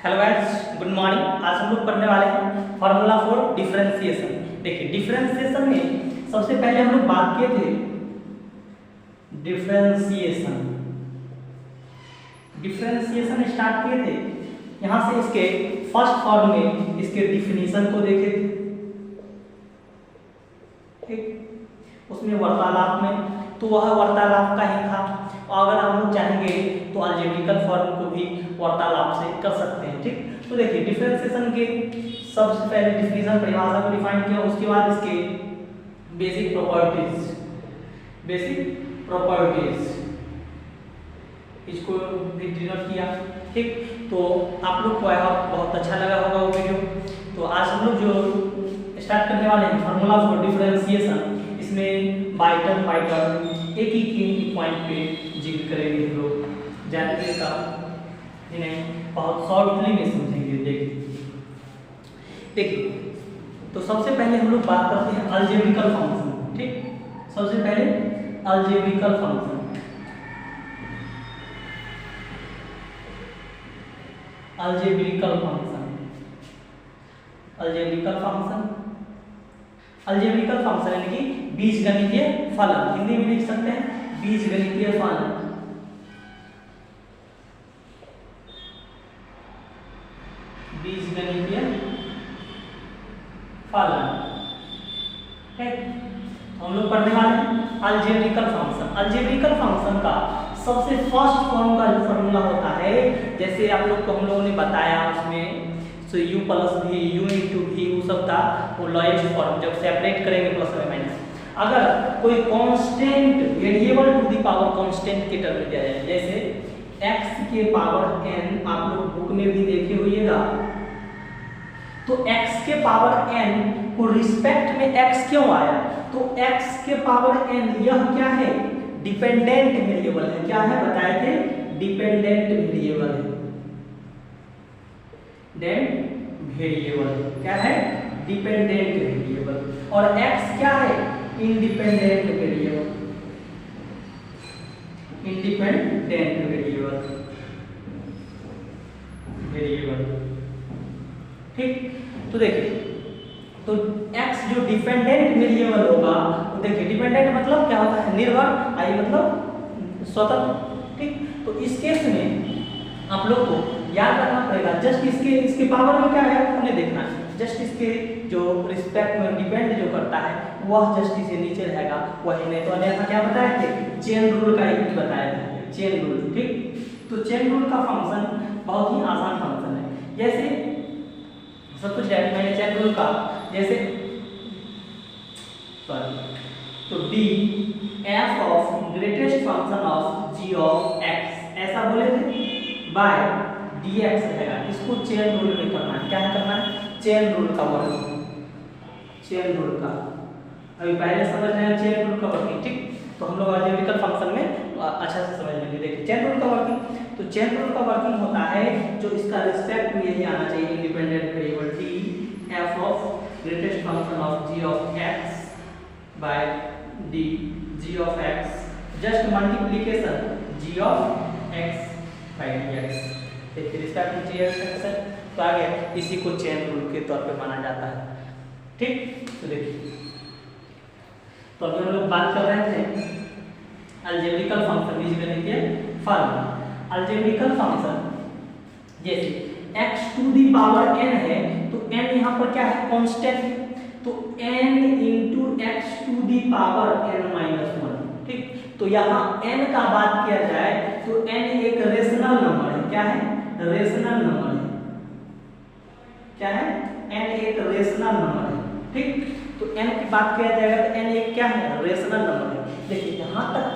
Hello guys, good morning. आज हम लोग पढ़ने वाले हैं फार्मूला फॉर डिफरेंशिएशन। देखिए, डिफरेंशिएशन में सबसे पहले हम लोग बात किए थे डिफरेंशिएशन स्टार्ट किए थे। यहाँ से इसके फर्स्ट फॉर्म में इसके डिफिनीशन को देखे थे, ठीक। उसमें वार्तालाप में तो वह वार्तालाप का ही था। अगर हम लोग चाहेंगे तो अलजेब्रिकल फॉर्म को भी वार्तालाप से कर सकते हैं, ठीक। तो देखिए, डिफरेंशिएशन के सबसे पहले डिफिनीशन परिभाषा को डिफाइन किया, उसके बाद इसके बेसिक प्रॉपर्टीज इसको भी डिनोट किया, ठीक। तो आप लोग को बहुत अच्छा लगा होगा वो वीडियो। तो आज हम लोग जो स्टार्ट करने वाले हैं फार्मूला फॉर डिफरेंशिएशन, इसमें बाय टर्न एक ही पॉइंट पे जिक्र करेंगे हम लोग। जानकारी का नहीं, बहुत शॉर्टली में समझेंगे। देखिए, तो सबसे पहले हम लोग बात करते हैं अलजेब्रिकल फंक्शन, ठीक। सबसे पहले अलजेब्रिकल फंक्शन। अलजेब्रिकल फंक्शन यानी कि बीजगणितीय फलन, हिंदी में लिख सकते हैं बीजगणितीय फलन। हम लोग पढ़ने वाले हैं अलजेब्रिकल फंक्शन। अलजेब्रिकल फंक्शन का सबसे फर्स्ट फॉर्म का जो फॉर्मूला होता है, जैसे आप लोग को हम लोगों ने बताया उसमें u प्लस भी u इंटू भी वो सब था, वो लोएस्ट फॉर्म जब सेपरेट करेंगे प्लस में माइनस। अगर कोई constant variable to the power constant के टर्म में दिया जाए, जैसे x के पावर n, आप लोग बुक में भी देखे होइएगा, तो x के पावर n को रिस्पेक्ट में x क्यों आया? तो x के पावर n यह क्या है? डिपेंडेंट वेरिएबल है। क्या है बताए थे? डिपेंडेंट वेरिएबल है। क्या है? Dependent variable. और x क्या है? Independent variable. ठीक। तो देखिए, तो x जो डिपेंडेंट वेरिएबल होगा, तो देखिए डिपेंडेंट मतलब क्या होता है? निर्भर, आई मतलब स्वतंत्र, ठीक। तो इस केस में आप लोग को याद रखना पड़ेगा, जस्ट इसके पावर में क्या है उन्हें देखना है। जस्ट इसके जो रिस्पेक्ट में डिपेंड जो करता है वह जस्ट इसे नीचे रहेगा, वही नहीं तो अन्यथा क्या बताए थे? चेन रूल का ही बताया था, चेन रूल, ठीक। तो चेन रूल का फंक्शन बहुत ही आसान फंक्शन है। जैसे सब कुछ मैंने चेन रूल का, जैसे तो d f of greatest function of g of x ऐसा बोले थे, बाय dx रहेगा। इसको चेन रूल में करना है। क्या करना है? चेन रूल का वर्किंग। चेन रूल का अभी पहले समझ रहे हैं चेन रूल का वर्किंग, ठीक। तो हम लोग अलजेब्रिकल फंक्शन में अच्छा से समझ लेंगे। देखिए चेन रूल का वर्किंग, तो चेन रूल का वर्किंग होता है जो इसका रिस्पेक्ट में यही आना चाहिए, independent variable d f of greatest function of g of x by d g of x just multiplication g of x by dx। देखिए रिस्पेक्ट में चाहिए तो आगे इसी को चेन रूल के तौर पे माना जाता है, ठीक। तो देखिए, तो अभी हम लोग बात कर रहे थे अलजेब्रिकल फंक्शन, बीजगणितीय फलन। अलजेब्रिकल फंक्शन जैसे x to the power n है, तो n यहाँ पर क्या है? कांस्टेंट। तो n into x to the power n minus 1, ठीक। तो यहाँ n का बात किया जाए तो n एक रेशनल नंबर है। क्या है? रेशनल नंबर है। क्या है? n एक रेशनल नंबर है, ठीक। तो n की बात किया जाएगा तो n एक क्या है? रेशनल नंबर है। देखिए यहाँ तक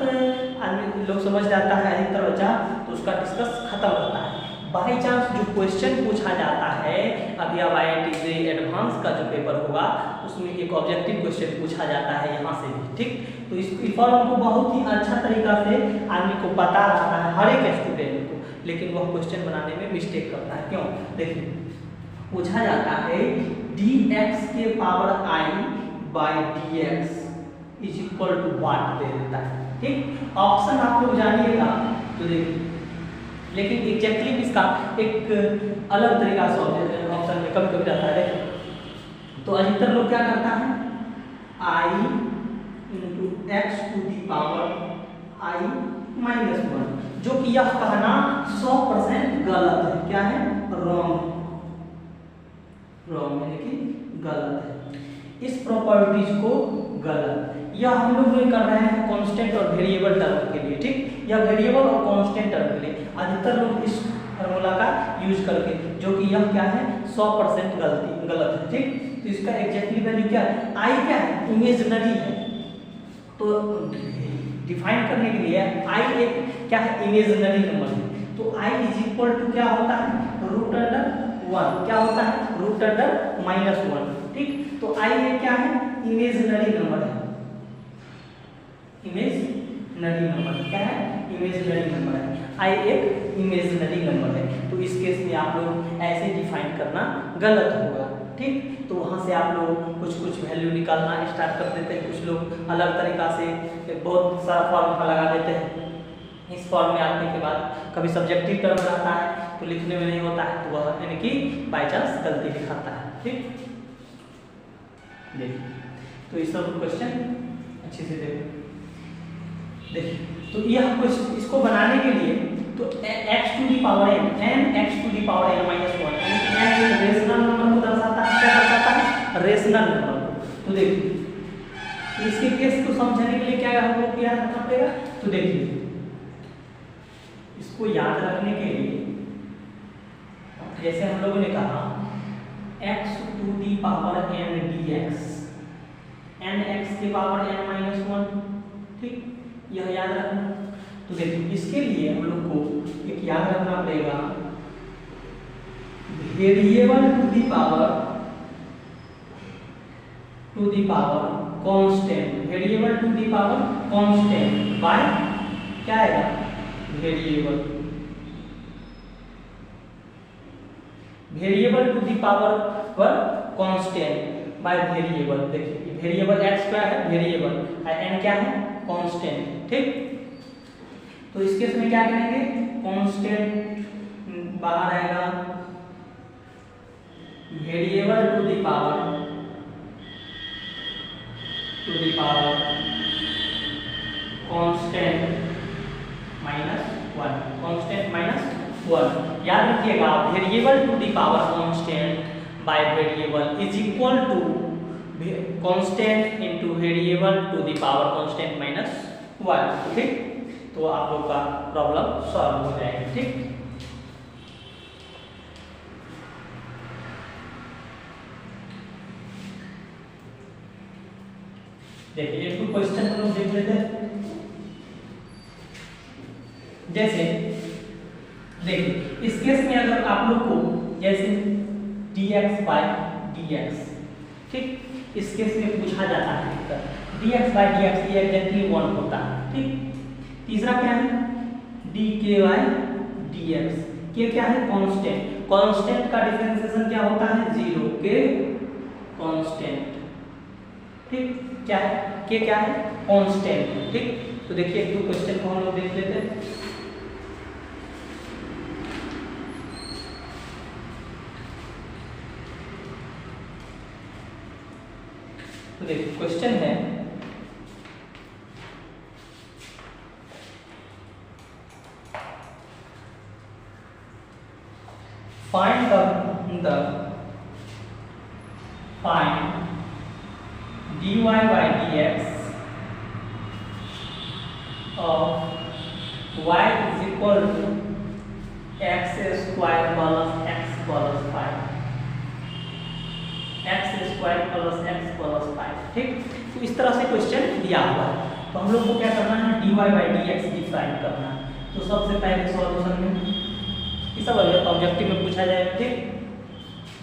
आदमी लोग समझ जाता है अधिकतर बच्चा, तो उसका डिस्कस खत्म होता है। बाई चांस जो क्वेश्चन पूछा जाता है, अभी अब IIT एडवांस का जो पेपर होगा उसमें एक ऑब्जेक्टिव क्वेश्चन पूछा जाता है यहाँ से भी, ठीक। तो इस फॉर्म को बहुत ही अच्छा तरीका से आदमी को पता रहता है, हर एक स्टूडेंट को, लेकिन वह क्वेश्चन बनाने में मिस्टेक करता है। क्यों? देखिए पूछा जाता है dx के power i by dx is equal to what दे देता है, ठीक। ऑप्शन आप लोग जानिएगा, तो देखिए लेकिन एग्जैक्टली इसका एक अलग तरीका से ऑप्शन में कभी कभी रहता है। तो अधिकतर लोग क्या करता है, I into x to the power I minus 1, जो कि यह कहना 100% गलत है। क्या है? रॉन्ग, रॉन्ग यानी कि गलत है। इस प्रॉपर्टीज को गलत, यह हम लोग कर रहे हैं कांस्टेंट और वेरिएबल टर्म के लिए, ठीक। यह वेरिएबल और कांस्टेंट टर्म के लिए अधिकतर लोग इस फार्मूला का यूज करके, जो कि यह क्या है 100% गलत है, ठीक। तो इसका एग्जैक्टली वैल्यू क्या है? आई क्या है? इमेजिनरी है। तो डिफाइन करने के लिए आई एक क्या है? इमेजिनरी नंबर है। तो आई इज इक्वल टू क्या होता है? Root under 1। क्या होता है? रूट अंडर माइनस 1, ठीक। तो आई एक क्या है? इमेजिनरी नंबर है। इमेजिनरी नंबर क्या है? इमेजिनरी नंबर है। आई एक इमेजिनरी नंबर है। तो इस केस में आप लोग ऐसे डिफाइन करना गलत होगा, ठीक। तो वहाँ से आप लोग कुछ कुछ वैल्यू निकालना स्टार्ट कर देते हैं। कुछ लोग अलग तरीका से बहुत सारा फॉर्मूला लगा देते हैं। इस फॉर्म में आने के बाद कभी सब्जेक्टिव टर्म रहता है तो लिखने में नहीं होता है, तो वह यानी कि बाई चांस गलती दिखाता है, ठीक। देखिए, तो इस सब क्वेश्चन अच्छे से देखिए। तो यह क्वेश्चन इसको बनाने के लिए तो x to the power n x to the power n minus 1 यानी n एक रेशनल नंबर को दर्शाता है। क्या दर्शाता है? रेशनल नंबर को। तो देखिए इसके केस को समझने के लिए क्या हम लोग याद रखना पड़ेगा। तो देखिए इसको याद रखने के लिए जैसे हम लोगों ने कहा x to the power n dx, n x की पावर n माइनस 1, ठीक। यह याद रखना। तो देखिए इसके लिए हम लोग को एक याद रखना पड़ेगा variable to the power constant, variable to the power constant by क्या आएगा? Variable, variable to the power constant by variable. देखिए वेरिएबल x क्या है? वेरिएबल, n क्या है? कांस्टेंट, ठीक। तो इस केस में क्या करेंगे? कांस्टेंट बाहर आएगा, variable to the power constant minus 1, constant minus 1। याद रखिएगा variable to the power constant by variable is equal to constant into variable to the power constant minus 1, ठीक। तो आप लोग का प्रॉब्लम सॉल्व हो जाएगा, ठीक। देखिए एक क्वेश्चन हम लोग देख लेते हैं। जैसे देखिए इस केस में अगर आप लोग को जैसे dx by dx, ठीक, इस केस में पूछा जाता है dx by dx ये एग्जैक्टली 1 होता है, ठीक। तीसरा क्या है? dk by dx, के क्या है? कांस्टेंट, कांस्टेंट का डिफरेंशिएशन क्या होता है? 0 के कांस्टेंट, ठीक। क्या है? के क्या है? कांस्टेंट, ठीक। तो देखिए एक दो क्वेश्चन को हम लोग देख लेते हैं। तो देखिए क्वेश्चन है find dy by dx of y is equal to x square plus x plus 5, x square plus x plus 5, ठीक। तो इस तरह से क्वेश्चन दिया हुआ है। तो हम लोग को क्या करना है? dy by dx डिफाइन करना है। तो सबसे पहले सॉल्यूशन में ये सब ऑब्जेक्टिव में पूछा जाएगा, ठीक।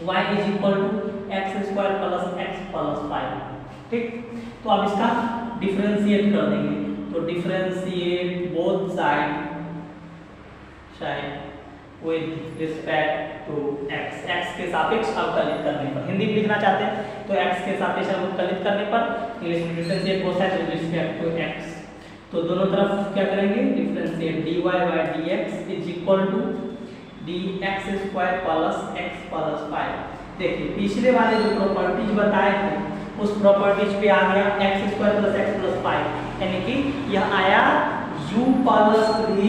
y is equal to x square plus x plus 5, ठीक। तो अब इसका डिफरेंशिएट कर देंगे। तो differentiate both side with respect to x, x के सापेक्ष अवकलित करने पर, हिंदी में लिखना चाहते हैं तो x के सापेक्ष अवकलित करने पर इंग्लिश में differentiate both side with respect to x। तो दोनों तरफ क्या करेंगे, differentiate dy by dx is equal to dx square plus x plus 5। देखिए पिछले वाले जो प्रॉपर्टीज बताए थे उस प्रॉपर्टीज पे आ गया x square plus x plus 5, यानी कि यह आया u plus v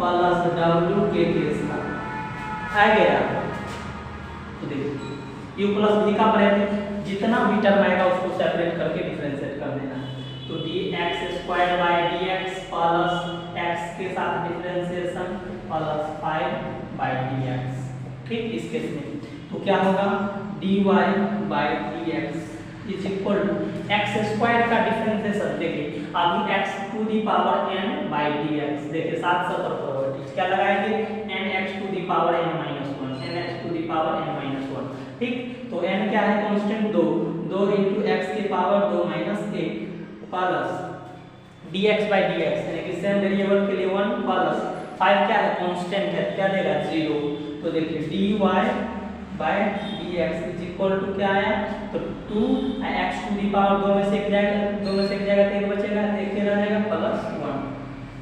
plus w के केस का आ गया। तो देखिए u प्लस v का पढ़े, जितना भी टर्म आएगा उसको सेपरेट करके डिफरेंशिएट कर देना। तो dx square by dx plus x के साथ डिफरेंशिएशन प्लस 5 बाई dx। ठीक, इस केस में तो क्या होगा dy by dx is equal to x square का डिफरेंशिएशन। देखिए अभी x to the power n by dx, देखिए साथ साथ प्रॉपर्टीज क्या लगाएंगे, nx to the power n minus 1, nx to the power n minus 1। ठीक, तो n क्या है कांस्टेंट 2 इंटू x की power 2 minus 1 plus dx by dx, यानी कि सेम वेरिएबल के लिए 1 प्लस 5 क्या है कांस्टेंट है, क्या देगा 0। तो देखिए dy by dx is equal to क्या आया, तो 2 x टू दी पावर 2 में से एक जाएगा, 2 में से एक जाएगा तो एक बचेगा, एक रह जाएगा प्लस 1,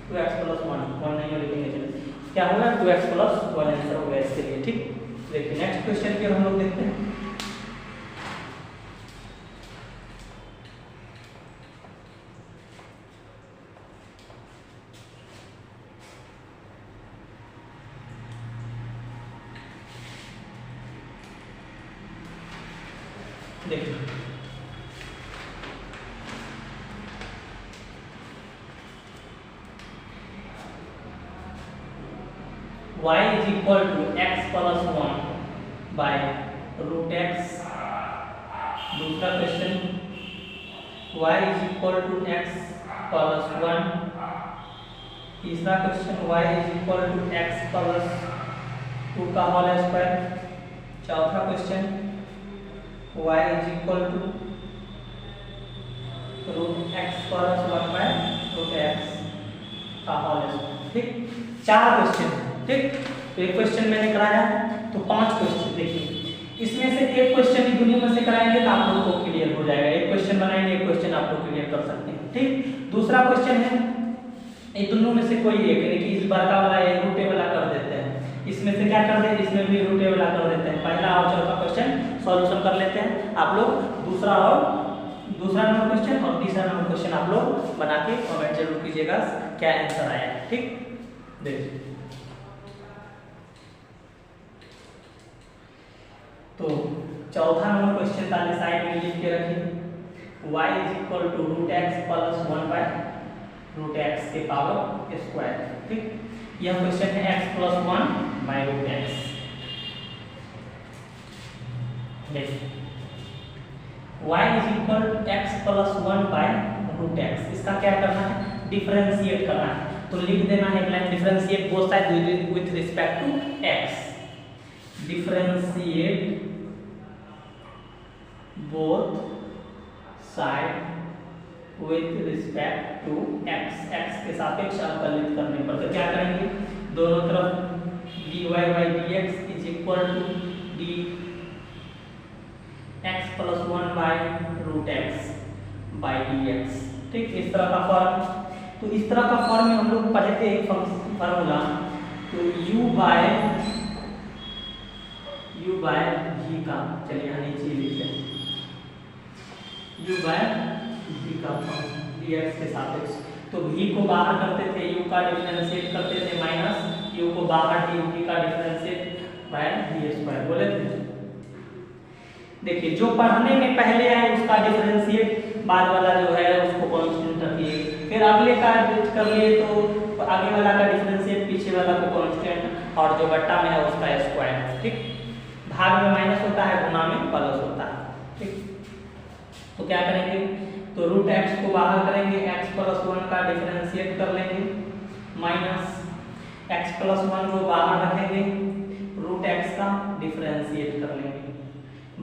2x प्लस 1 नहीं लिखेंगे, चलिए क्या होगा 2x प्लस 1 आंसर हो गया इसके लिए। ठीक, देखिए नेक्स्ट क्वेश्चन की हम लोग देखते हैं। देखिए y is equal to x plus 1 by root x। दूसरा question y is equal to x plus 1। तीसरा question y is equal to x plus 2 का होल स्क्वायर। चौथा question y is equal to root x plus 1 by root x का whole square. ठीक, 4 question. ठीक, तो एक question मैंने कराया तो 5 क्वेश्चन। देखिए इसमें से एक क्वेश्चन ही दुनिया में से कराएंगे तो आप लोग को क्लियर हो जाएगा, एक क्वेश्चन बनाएंगे एक क्वेश्चन आप लोग क्लियर कर सकते हैं। ठीक, दूसरा क्वेश्चन है ये दोनों में से कोई एक, यानी कि इस बार का वाला ये रूटे वाला कर देते हैं, इसमें से क्या कर दें, इसमें भी रूटे वाला कर देते हैं। पहला और चौथा क्वेश्चन सॉल्यूशन कर लेते हैं आप लोग, दूसरा नंबर क्वेश्चन और तीसरा नंबर क्वेश्चन आप लोग बना के कमेंट जरूर कीजिएगा क्या आंसर आया। ठीक, देखिए तो चौथा नंबर क्वेश्चन ताले साइड में लिख के रखिए y is equal to root x plus 1 by root x के पावर स्क्वायर। ठीक, यह क्वेश्चन है x plus 1 by root x. देखिए y is equal to x plus 1 by root x, इसका क्या करना है, डिफरेंशिएट करना है। तो लिख देना है line differentiate both side with respect to x, differentiate both side with respect to x, x के सापेक्ष अवकलित करने पर तो क्या करेंगे, दोनों तरफ dy by dx is equal to dx plus 1 by root x by dx। ठीक, इस तरह का फॉर्म, तो इस तरह का फॉर्म में हम लोग पढ़े थे एक फार्मूला, तो u by g का, चलिए यहाँ नीचे लिखते हैं u by v का dx के सापेक्ष। तो v को बाहर करते थे, u का डिफरेंशिएट करते थे माइनस u को बाहर dv का डिफरेंशिएट बाय d स्क्वायर बोले थे। देखिए जो पढ़ने में पहले आए उसका डिफरेंशिएट, बाद वाला जो है उसको कांस्टेंट रखिए, फिर अगले का कर लिए तो आगे वाला का डिफरेंशिएट पीछे वाला को कांस्टेंट, और जो बट्टा में है उसका स्क्वायर। ठीक, भाग में माइनस होता है, गुणा में प्लस होता है। ठीक, तो क्या करेंगे, तो रूट x को बाहर करेंगे, x प्लस 1 का डिफरेंशिएट कर लेंगे, माइनस x प्लस 1 को बाहर रखेंगे, रूट x का डिफरेंशिएट कर लेंगे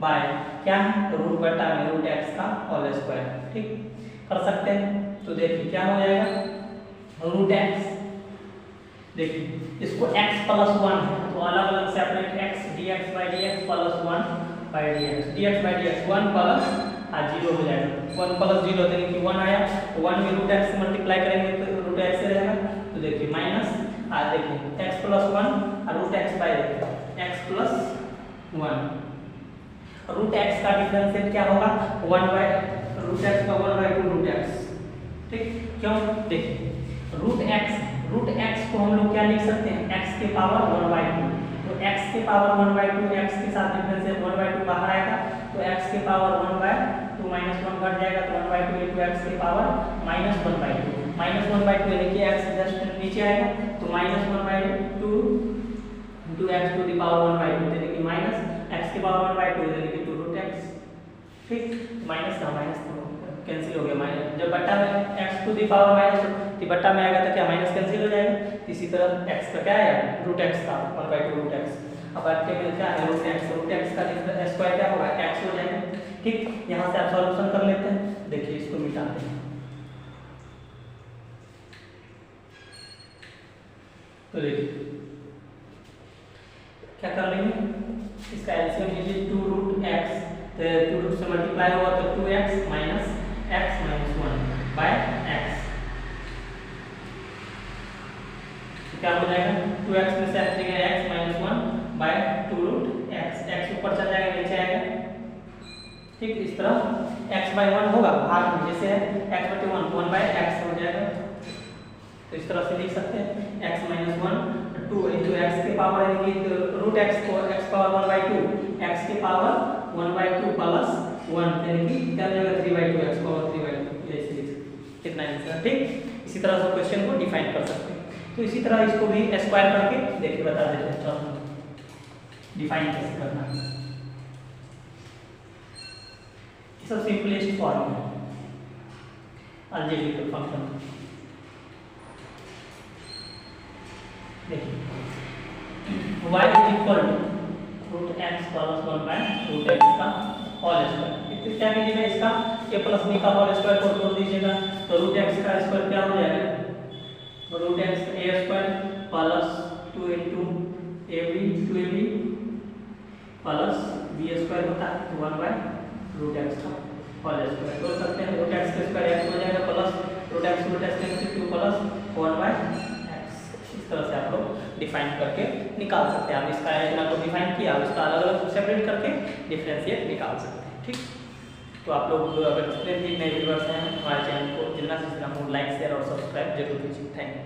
बाय क्या है, रूट बटा में रूट x का होल स्क्वायर। ठीक, कर सकते हैं। तो देखिए क्या हो जाएगा, रूट x, देखिए इसको x प्लस 1 है तो अलग अलग separate x dx by dx plus 1 by dx, dx by dx 1 plus आज 0 हो जाएगा। 1 प्लस 0 यानी कि 1 आया, 1 में रूट एक्स से मल्टीप्लाई करेंगे तो रूट एक्स से रहेगा, तो देखिए माइनस, आज देखिए एक्स प्लस 1 और root x by x plus 1, root x का डिफरेंशिएट क्या होगा 1 बाय रूट एक्स का 1 बाय 2 रूट एक्स, ठीक। क्यों, देखिए रूट एक्स को हम लोग क्या लिख सकते हैं, एक्स के पावर 1 बाय 2, तो x के पावर 1 बाय 2 x के साथ डिफरेंशिएट 1 बाय 2 बाहर आएगा, तो x के पावर 1 बाय 2 माइनस 1 घट जाएगा, तो 1 बाय 2 इंटू x के power minus 1 by 2, minus 1 by 2 यानी कि x जस्ट नीचे आएगा, तो minus 1 by 2 into x to the power 1 by 2 यानी कि माइनस x के पावर 1 बाय 2 यानी कि 2 रूट x, ठीक। माइनस का माइनस कैंसिल हो गया, माइनस जब बट्टा में x to the power minus तो बट्टा में आएगा तो क्या माइनस कैंसिल हो जाएगा, इसी तरह x का क्या आएगा रूट x का 1 बाय 2 रूट x, अब बात के क्या है रूट x का स्क्वायर क्या होगा x हो जाएगा, ठीक। यहाँ से आप सॉल्यूशन कर लेते हैं, देखिए इसको मिटाते हैं, तो देखिए क्या कर लेंगे, इसका एलसीएम लीजिए 2 रूट x, तो 2 रूट से मल्टीप्लाई होगा तो 2x minus x minus 1 by x, क्या हो जाएगा 2x में से x minus 1 by 2 root x ऊपर चल जाएगा नीचे आएगा, ठीक। इस तरह x बाय 1 होगा भाग में जैसे x बटे 1 बाय x हो जाएगा, तो इस तरह से लिख सकते हैं x माइनस 1 2 इंटू x के पावर यानी कि रूट x को x पावर 1 बाय 2 x के पावर 1 बाय 2 प्लस 1 यानी कि क्या हो जाएगा 3 बाय 2 x पावर 3 बाय 2, ये ऐसे कितना आंसर, ठीक। इसी तरह से क्वेश्चन को डिफाइन कर सकते हैं, तो इसी तरह इसको भी स्क्वायर करके देखिए बता देते हैं, चलो डिफाइन कैसे करना है, ये सब सिंपलेस्ट फॉर्म है अलजेब्रिक फंक्शन, देखिए y is equal to root x plus 1 by root x का होल स्क्वायर, फिर क्या कीजिएगा इसका a प्लस b का होल स्क्वायर को तोड़ दीजिएगा, तो रूट x का स्क्वायर क्या हो जाएगा root x a square plus 2 into ab 2ab plus b square होता है तो 1 बाय रूट x का होल स्क्वायर, तोड़ सकते हैं रूट x का स्क्वायर x हो जाएगा plus root x cancel 2 plus 1 by x, इस तरह से आप लोग डिफाइन करके निकाल सकते हैं, आप इसका इतना को डिफाइन किया, आप इसका अलग अलग सेपरेट करके डिफरेंशिएट निकाल सकते हैं, ठीक। तो आप लोग अगर जितने भी नए व्यूअर्स हैं हमारे चैनल को जितना से जितना लाइक शेयर और सब्सक्राइब जरूर कीजिए, थैंक यू।